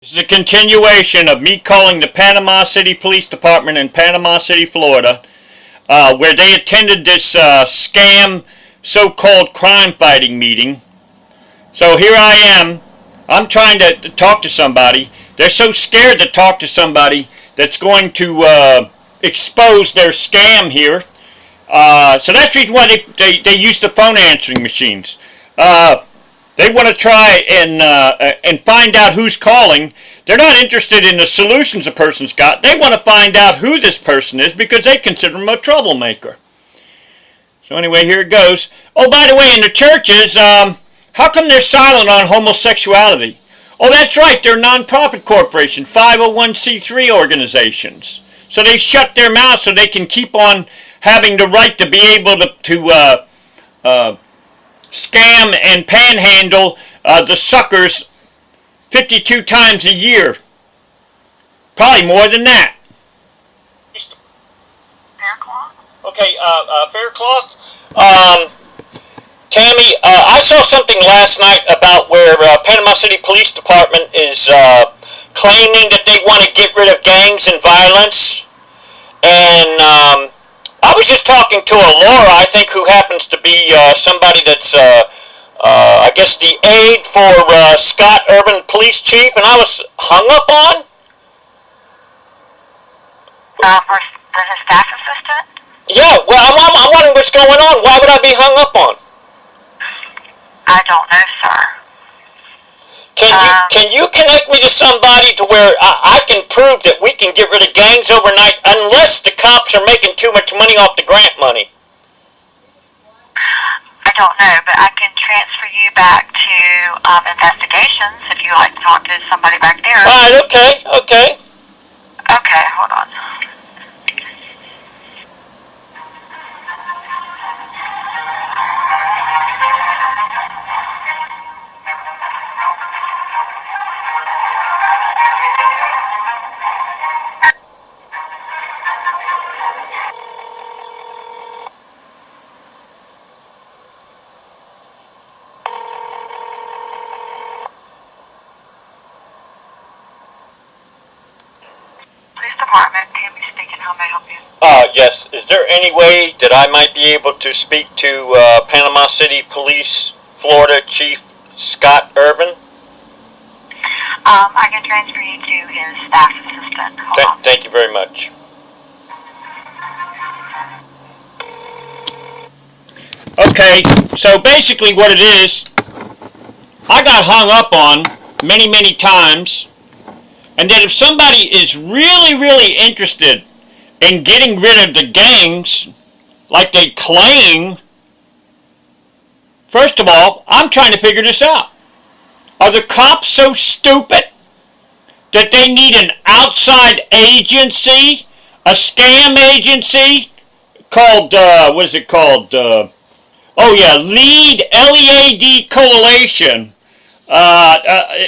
This is a continuation of me calling the Panama City Police Department in Panama City, Florida, where they attended this scam so-called crime fighting meeting. So here I am. I'm trying to talk to somebody. They're so scared to talk to somebody that's going to expose their scam here. So that's the reason why they use the phone answering machines. They want to try and find out who's calling. They're not interested in the solutions a person's got. They want to find out who this person is because they consider him a troublemaker. So anyway, here it goes. Oh, by the way, in the churches, how come they're silent on homosexuality? Oh, that's right. They're non-profit corporations, 501c3 organizations. So they shut their mouths so they can keep on having the right to be able to scam and panhandle the suckers 52 times a year. Probably more than that. Okay, Faircloth. Tammy, I saw something last night about where Panama City Police Department is claiming that they want to get rid of gangs and violence. And I was just talking to a Laura, I think, who happens to be somebody that's, I guess, the aide for Scott Urban Police Chief, and I was hung up on. For his staff assistant? Yeah, well, I'm wondering what's going on. Why would I be hung up on? I don't know, sir. Can you connect me to somebody to where I can prove that we can get rid of gangs overnight unless the cops are making too much money off the grant money? I don't know, but I can transfer you back to investigations if you would like to talk to somebody back there. All right, okay. Okay, hold on. Department, Tammy speaking. How may I help you? Yes. Is there any way that I might be able to speak to Panama City Police, Florida Chief Scott Urban? I can transfer you to his staff assistant. Hold on. Thank you very much. Okay, so basically what it is, I got hung up on many times. And that if somebody is really interested in getting rid of the gangs, like they claim, first of all, I'm trying to figure this out. Are the cops so stupid that they need an outside agency, a scam agency, called, what is it called? LEAD, L-E-A-D Coalition,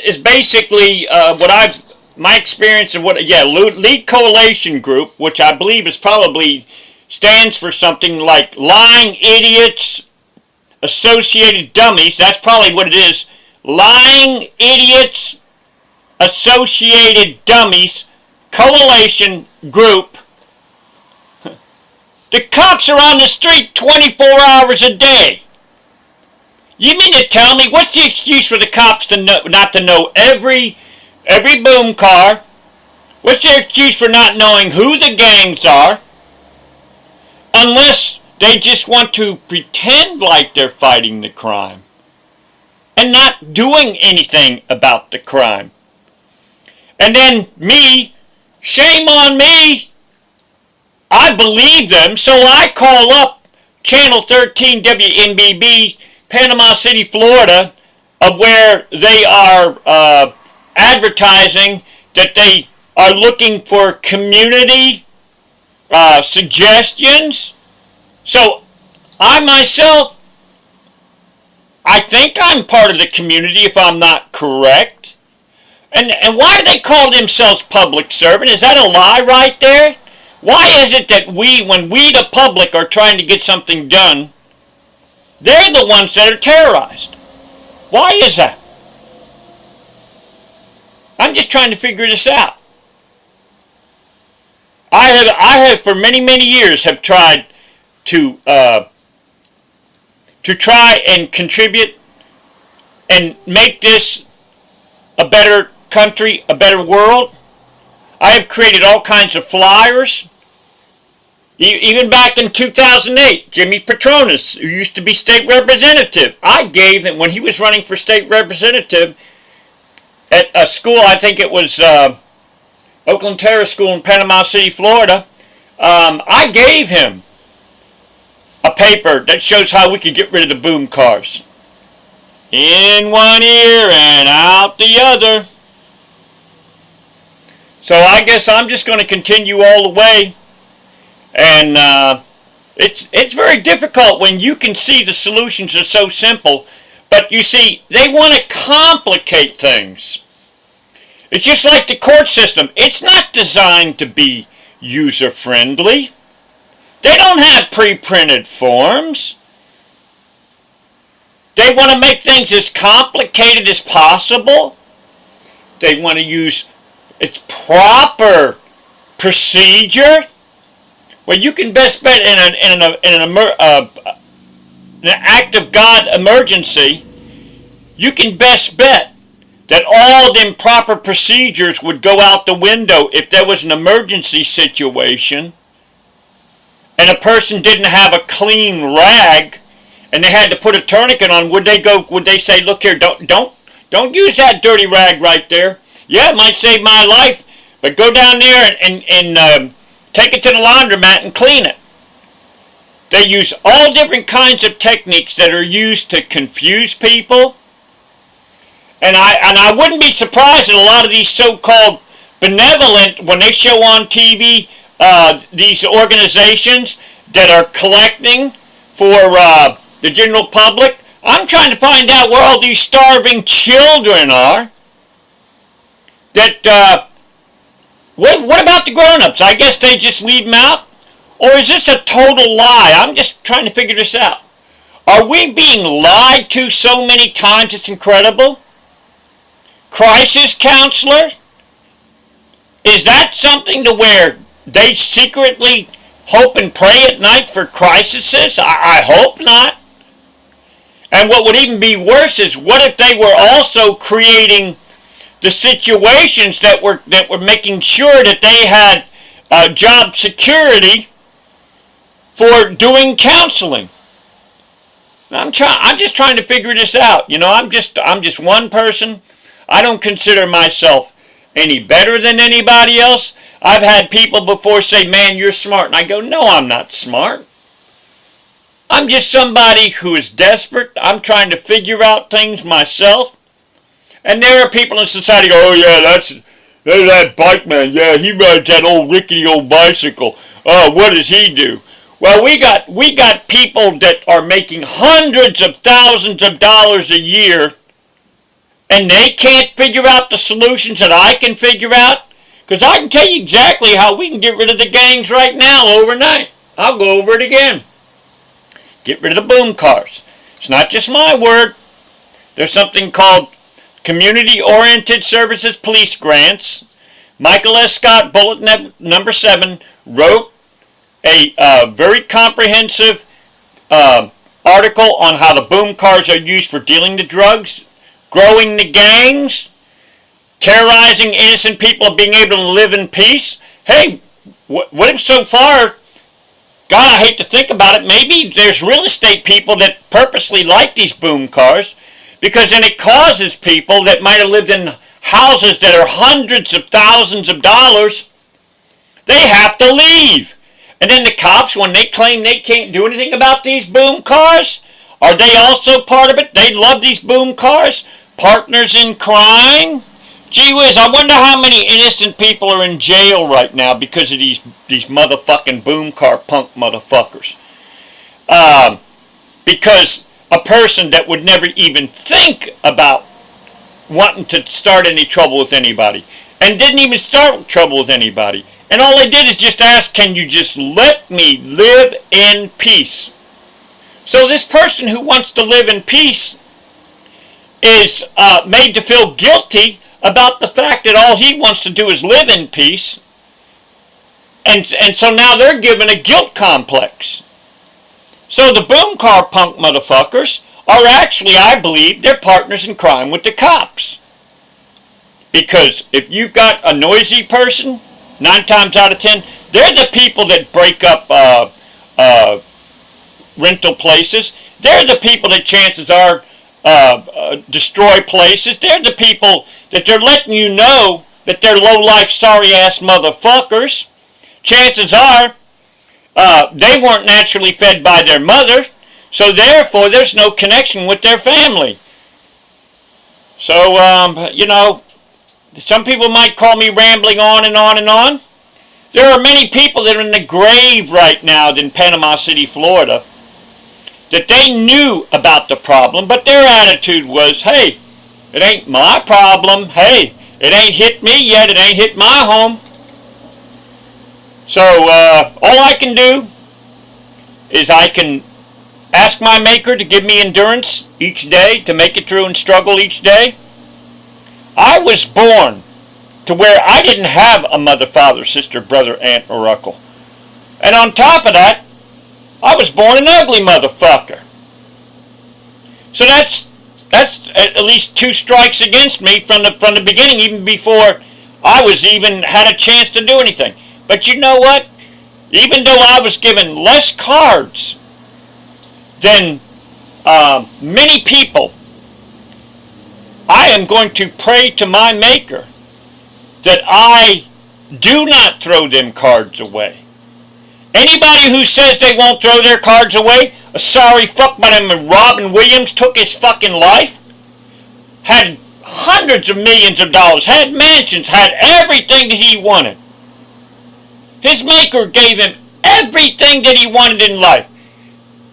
is basically my experience of Lead Coalition Group, which I believe is probably stands for something like Lying Idiots Associated Dummies. That's probably what it is. Lying Idiots Associated Dummies Coalition Group. The cops are on the street 24 hours a day. You mean to tell me, what's the excuse for the cops to not to know every boom car? What's their excuse for not knowing who the gangs are? Unless they just want to pretend like they're fighting the crime and not doing anything about the crime. And then me, shame on me, I believe them, so I call up Channel 13 WMBB, Panama City, Florida, of where they are advertising that they are looking for community suggestions. So I myself, I think I'm part of the community if I'm not correct. And why do they call themselves public servant? Is that a lie right there? Why is it that when we the public are trying to get something done, they're the ones that are terrorized? Why is that? I'm just trying to figure this out. I have for many, many years have tried to try and contribute and make this a better country, a better world. I have created all kinds of flyers. Even back in 2008, Jimmy Petronas, who used to be state representative, I gave him, when he was running for state representative at a school, I think it was Oakland Terrace School in Panama City, Florida, I gave him a paper that shows how we could get rid of the boom cars. In one ear and out the other. So I guess I'm just going to continue all the way. And it's very difficult when you can see the solutions are so simple. But you see, they want to complicate things. It's just like the court system. It's not designed to be user-friendly. They don't have pre-printed forms. They want to make things as complicated as possible. They want to use its proper procedure. Well, you can best bet in an act of God emergency, you can best bet that all the improper procedures would go out the window if there was an emergency situation and a person didn't have a clean rag and they had to put a tourniquet on. Would they say, look here, don't use that dirty rag right there. Yeah, it might save my life, but go down there and take it to the laundromat and clean it. They use all different kinds of techniques that are used to confuse people. And I wouldn't be surprised that a lot of these so-called benevolent, when they show on TV these organizations that are collecting for the general public, I'm trying to find out where all these starving children are. What about the grown-ups? I guess they just leave them out? Or is this a total lie? I'm just trying to figure this out. Are we being lied to so many times it's incredible? Crisis counselor? Is that something to where they secretly hope and pray at night for crises? I hope not. And what would even be worse is, what if they were also creating the situations that were making sure that they had job security for doing counseling? I'm just trying to figure this out. You know, I'm just one person. I don't consider myself any better than anybody else. I've had people before say, man, you're smart. And I go, no, I'm not smart. I'm just somebody who is desperate. I'm trying to figure out things myself. And there are people in society go, oh yeah, there's that bike man. Yeah, he rides that old rickety old bicycle. Oh, what does he do? Well, we got people that are making hundreds of thousands of dollars a year, and they can't figure out the solutions that I can figure out. Because I can tell you exactly how we can get rid of the gangs right now overnight. I'll go over it again. Get rid of the boom cars. It's not just my word. There's something called Community-Oriented Services Police Grants. Michael S. Scott, bullet number 7, wrote a very comprehensive article on how the boom cars are used for dealing the drugs, growing the gangs, terrorizing innocent people, being able to live in peace. Hey, what if so far, God, I hate to think about it, maybe there's real estate people that purposely like these boom cars, because then it causes people that might have lived in houses that are hundreds of thousands of dollars, they have to leave. And then the cops, when they claim they can't do anything about these boom cars, are they also part of it? They love these boom cars? Partners in crime? Gee whiz, I wonder how many innocent people are in jail right now because of these motherfucking boom car punk motherfuckers. Because a person that would never even think about wanting to start any trouble with anybody, and didn't even start trouble with anybody, and all they did is just ask, can you just let me live in peace? So this person who wants to live in peace is made to feel guilty about the fact that all he wants to do is live in peace. And so now they're given a guilt complex. So the boom car punk motherfuckers are actually, I believe, they're partners in crime with the cops. Because if you've got a noisy person, 9 times out of 10, they're the people that break up rental places. They're the people that chances are destroy places. They're the people that they're letting you know that they're low-life, sorry-ass motherfuckers. Chances are they weren't naturally fed by their mother, so therefore there's no connection with their family. So, you know, some people might call me rambling on and on and on. There are many people that are in the grave right now in Panama City, Florida, that they knew about the problem, but their attitude was, hey, it ain't my problem. Hey, it ain't hit me yet. It ain't hit my home. So all I can do is I can ask my Maker to give me endurance each day, to make it through and struggle each day. I was born to where I didn't have a mother, father, sister, brother, aunt, or uncle. And on top of that, I was born an ugly motherfucker. So that's at least 2 strikes against me from the beginning, even before I was even had a chance to do anything. But you know what? Even though I was given less cards than many people, I am going to pray to my Maker that I do not throw them cards away. Anybody who says they won't throw their cards away, a sorry fuck by them. Robin Williams took his fucking life, had hundreds of millions of dollars, had mansions, had everything that he wanted. His Maker gave him everything that he wanted in life.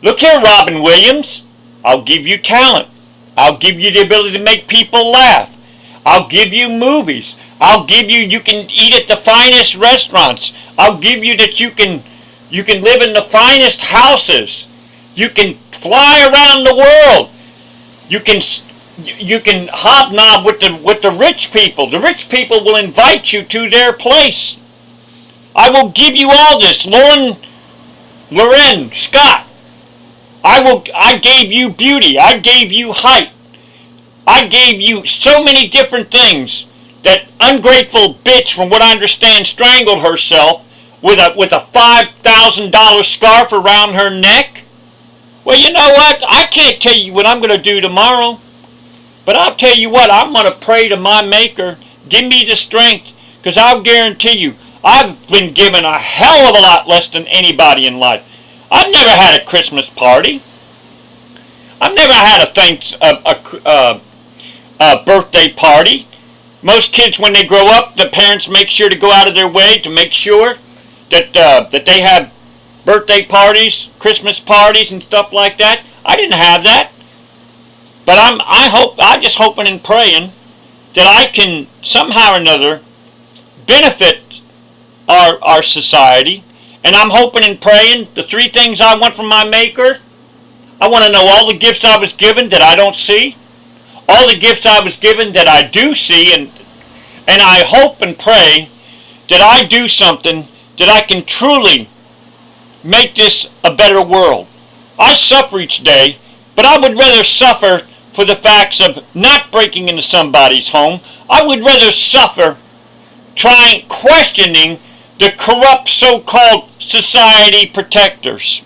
Look here, Robin Williams, I'll give you talent. I'll give you the ability to make people laugh. I'll give you movies. I'll give you, you can eat at the finest restaurants. I'll give you that you can live in the finest houses. You can fly around the world. You can hobnob with the rich people. The rich people will invite you to their place. I will give you all this. Loren, Scott. I gave you beauty. I gave you height. I gave you so many different things. That ungrateful bitch, from what I understand, strangled herself with a $5,000 scarf around her neck. Well, you know what? I can't tell you what I'm going to do tomorrow. But I'll tell you what, I'm going to pray to my Maker. Give me the strength, because I'll guarantee you, I've been given a hell of a lot less than anybody in life. I've never had a Christmas party. I've never had a birthday party. Most kids, when they grow up, the parents make sure to go out of their way to make sure that they have birthday parties, Christmas parties, and stuff like that. I didn't have that, but I'm just hoping and praying that I can somehow or another benefit our society. And I'm hoping and praying the 3 things I want from my Maker. I want to know all the gifts I was given that I don't see, all the gifts I was given that I do see, and I hope and pray that I do something that I can truly make this a better world. I suffer each day, but I would rather suffer for the facts of not breaking into somebody's home. I would rather suffer questioning the corrupt so-called society protectors.